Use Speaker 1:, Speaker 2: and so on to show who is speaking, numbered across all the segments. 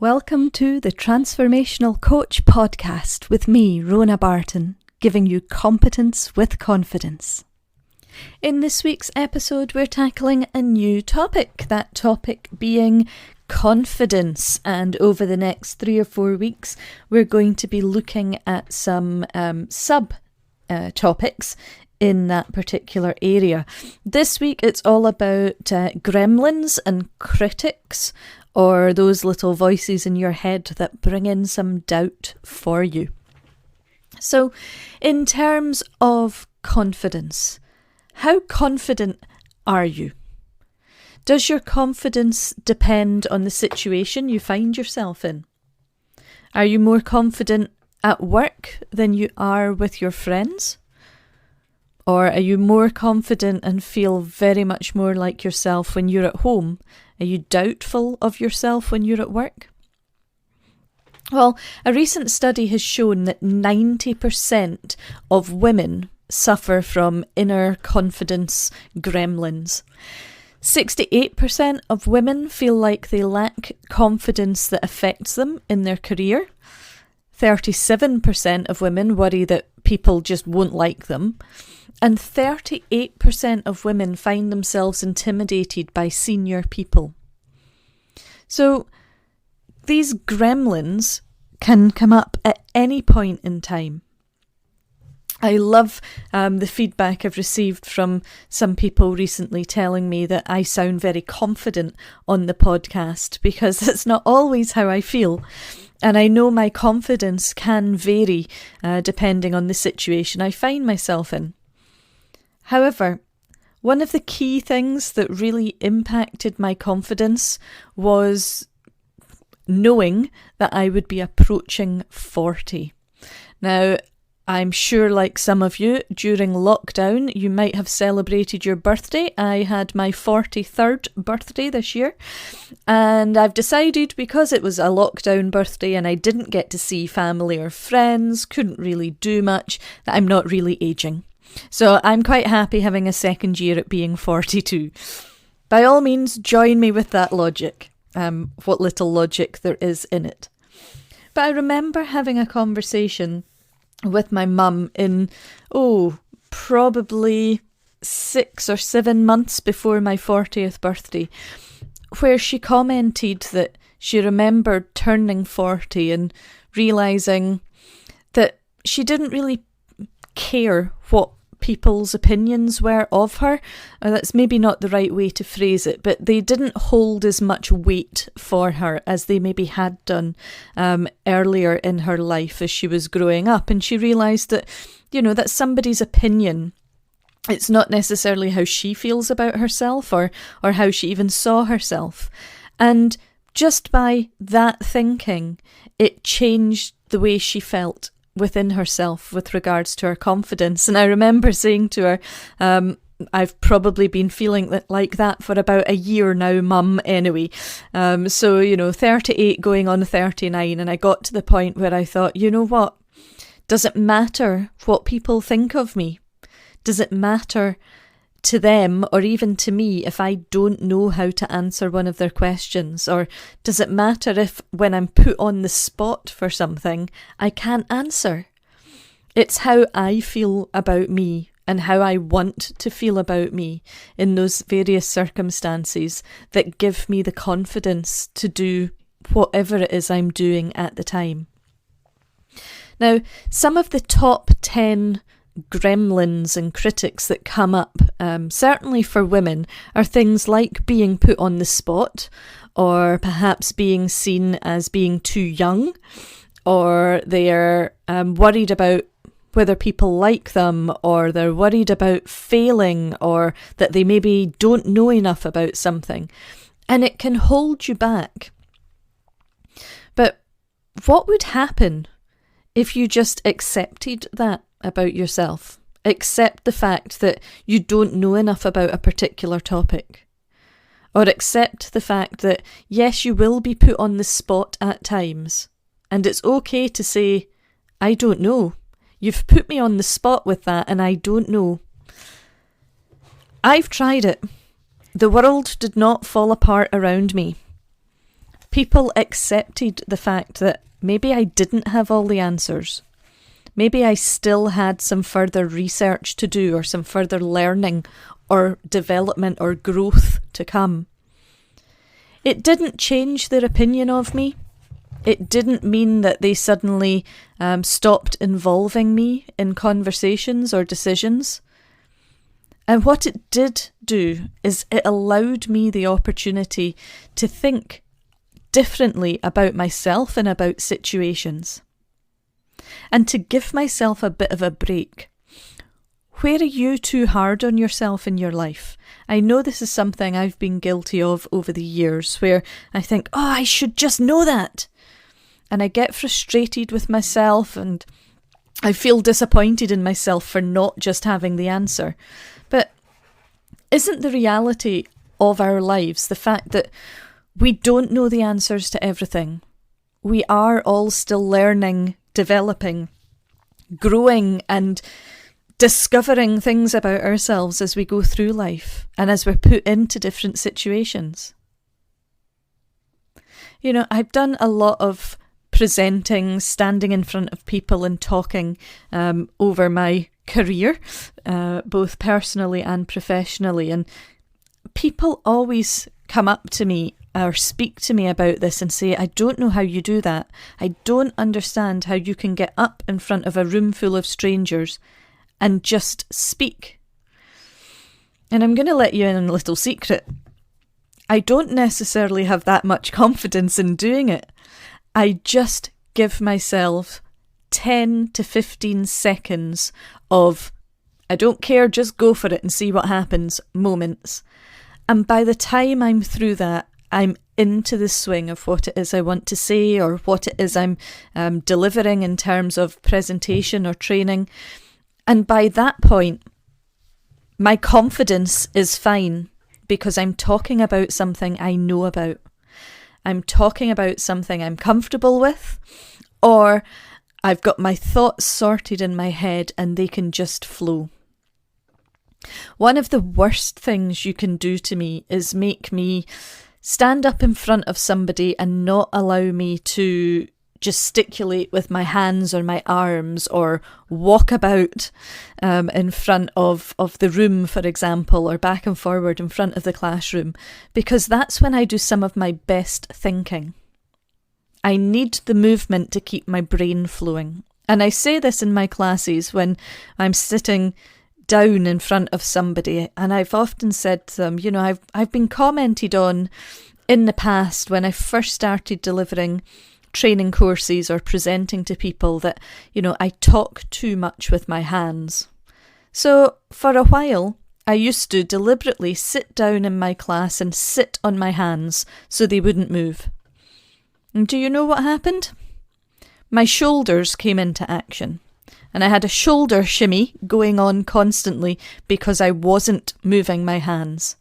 Speaker 1: Welcome to the Transformational Coach podcast with me, Rona Barton, giving you competence with confidence. In this week's episode, we're tackling a new topic, that topic being confidence. And over the next 3 or 4 weeks, we're going to be looking at some topics in that particular area. This week, it's all about gremlins and critics, or those little voices in your head that bring in some doubt for you. So, in terms of confidence, how confident are you? Does your confidence depend on the situation you find yourself in? Are you more confident at work than you are with your friends? Or are you more confident and feel very much more like yourself when you're at home? Are you doubtful of yourself when you're at work? Well, a recent study has shown that 90% of women suffer from inner confidence gremlins. 68% of women feel like they lack confidence that affects them in their career. 37% of women worry that people just won't like them. And 38% of women find themselves intimidated by senior people. So these gremlins can come up at any point in time. I love the feedback I've received from some people recently telling me that I sound very confident on the podcast, because that's not always how I feel. And I know my confidence can vary depending on the situation I find myself in. However, one of the key things that really impacted my confidence was knowing that I would be approaching 40. Now, I'm sure, like some of you, during lockdown, you might have celebrated your birthday. I had my 43rd birthday this year, and I've decided, because it was a lockdown birthday and I didn't get to see family or friends, couldn't really do much, that I'm not really aging. So I'm quite happy having a second year at being 42. By all means, join me with that logic, what little logic there is in it. But I remember having a conversation with my mum in, probably 6 or 7 months before my 40th birthday, where she commented that she remembered turning 40 and realising that she didn't really care what people's opinions were of her. That's maybe not the right way to phrase it, but they didn't hold as much weight for her as they maybe had done earlier in her life as she was growing up. And she realised that, that somebody's opinion, it's not necessarily how she feels about herself or how she even saw herself. And just by that thinking, it changed the way she felt within herself with regards to her confidence. And I remember saying to her, I've probably been feeling like that for about a year now, Mum, anyway. 38 going on 39, and I got to the point where I thought, you know what? Does it matter what people think of me? Does it matter to them or even to me if I don't know how to answer one of their questions? Or does it matter if, when I'm put on the spot for something, I can't answer? It's how I feel about me and how I want to feel about me in those various circumstances that give me the confidence to do whatever it is I'm doing at the time. Now, some of the top 10 gremlins and critics that come up, certainly for women, are things like being put on the spot, or perhaps being seen as being too young, or they're worried about whether people like them, or they're worried about failing, or that they maybe don't know enough about something. And it can hold you back. But what would happen if you just accepted that about yourself? Accept the fact that you don't know enough about a particular topic. Or accept the fact that, yes, you will be put on the spot at times. And it's okay to say, I don't know. You've put me on the spot with that and I don't know. I've tried it. The world did not fall apart around me. People accepted the fact that maybe I didn't have all the answers. Maybe I still had some further research to do, or some further learning or development or growth to come. It didn't change their opinion of me. It didn't mean that they suddenly stopped involving me in conversations or decisions. And what it did do is it allowed me the opportunity to think differently about myself and about situations, and to give myself a bit of a break. Where are you too hard on yourself in your life? I know this is something I've been guilty of over the years, where I think, oh, I should just know that. And I get frustrated with myself, and I feel disappointed in myself for not just having the answer. But isn't the reality of our lives the fact that we don't know the answers to everything? We are all still learning, developing, growing, and discovering things about ourselves as we go through life and as we're put into different situations. You know, I've done a lot of presenting, standing in front of people and talking over my career, both personally and professionally. And people always come up to me or speak to me about this and say, I don't know how you do that. I don't understand how you can get up in front of a room full of strangers and just speak. And I'm going to let you in on a little secret. I don't necessarily have that much confidence in doing it. I just give myself 10 to 15 seconds of, I don't care, just go for it and see what happens moments. And by the time I'm through that, I'm into the swing of what it is I want to say, or what it is I'm delivering in terms of presentation or training. And by that point, my confidence is fine, because I'm talking about something I know about. I'm talking about something I'm comfortable with, or I've got my thoughts sorted in my head and they can just flow. One of the worst things you can do to me is make me stand up in front of somebody and not allow me to gesticulate with my hands or my arms, or walk about in front of the room, for example, or back and forward in front of the classroom, because that's when I do some of my best thinking. I need the movement to keep my brain flowing. And I say this in my classes when I'm sitting down in front of somebody, and I've often said to them, you know, I've been commented on in the past when I first started delivering training courses or presenting to people that, you know, I talk too much with my hands. So for a while, I used to deliberately sit down in my class and sit on my hands so they wouldn't move. And do you know what happened? My shoulders came into action, and I had a shoulder shimmy going on constantly because I wasn't moving my hands.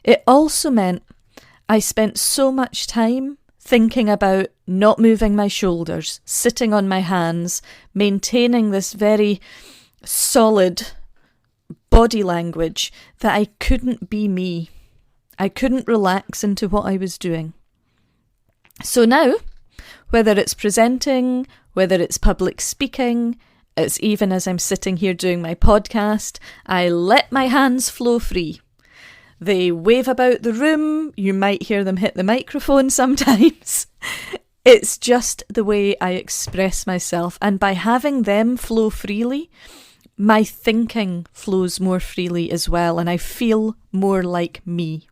Speaker 1: It also meant I spent so much time thinking about not moving my shoulders, sitting on my hands, maintaining this very solid body language, that I couldn't be me. I couldn't relax into what I was doing. So now, whether it's presenting, whether it's public speaking, it's even as I'm sitting here doing my podcast, I let my hands flow free. They wave about the room. You might hear them hit the microphone sometimes. It's just the way I express myself. And by having them flow freely, my thinking flows more freely as well. And I feel more like me.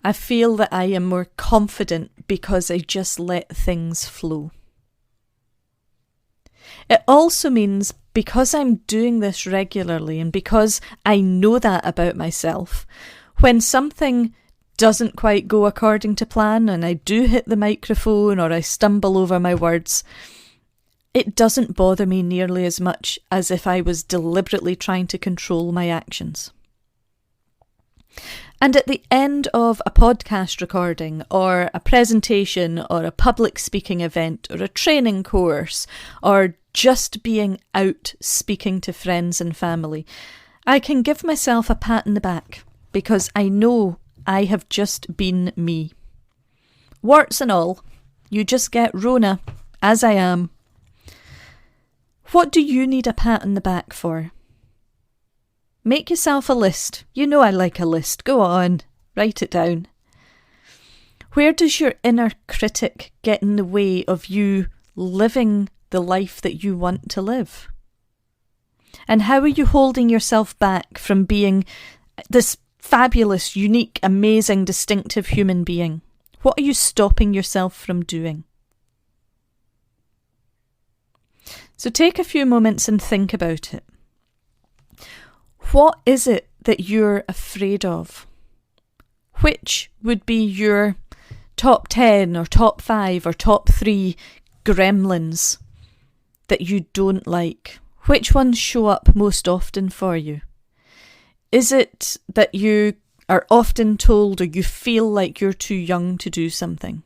Speaker 1: I feel that I am more confident because I just let things flow. It also means, because I'm doing this regularly and because I know that about myself, when something doesn't quite go according to plan and I do hit the microphone or I stumble over my words, it doesn't bother me nearly as much as if I was deliberately trying to control my actions. And at the end of a podcast recording, or a presentation, or a public speaking event, or a training course, or just being out speaking to friends and family, I can give myself a pat in the back, because I know I have just been me. warts and all. You just get Rona, as I am. What do you need a pat on the back for? Make yourself a list. You know I like a list. Go on, write it down. Where does your inner critic get in the way of you living the life that you want to live? And how are you holding yourself back from being this fabulous, unique, amazing, distinctive human being? What are you stopping yourself from doing? So take a few moments and think about it. What is it that you're afraid of? Which would be your top 10 or top 5 or top 3 gremlins that you don't like? Which ones show up most often for you? Is it that you are often told or you feel like you're too young to do something?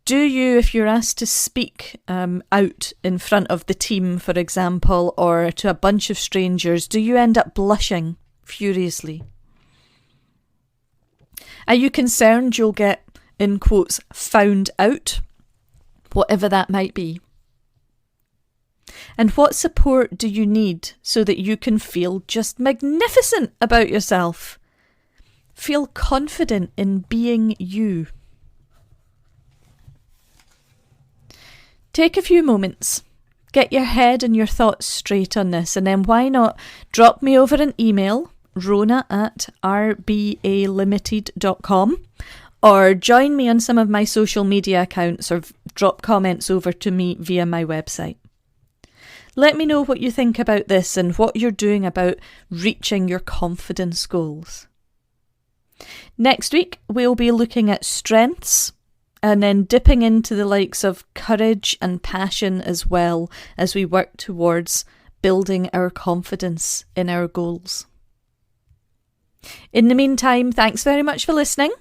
Speaker 1: Do you, if you're asked to speak out in front of the team, for example, or to a bunch of strangers, do you end up blushing furiously? Are you concerned you'll get, in quotes, found out? Whatever that might be. And what support do you need so that you can feel just magnificent about yourself? Feel confident in being you. Take a few moments, get your head and your thoughts straight on this, and then why not drop me over an email, rona@rbalimited.com, or join me on some of my social media accounts or drop comments over to me via my website. Let me know what you think about this and what you're doing about reaching your confidence goals. Next week, we'll be looking at strengths and then dipping into the likes of courage and passion as well as we work towards building our confidence in our goals. In the meantime, thanks very much for listening.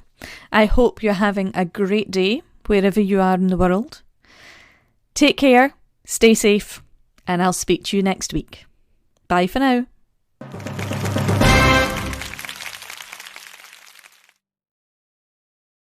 Speaker 1: I hope you're having a great day wherever you are in the world. Take care, stay safe, and I'll speak to you next week. Bye for now.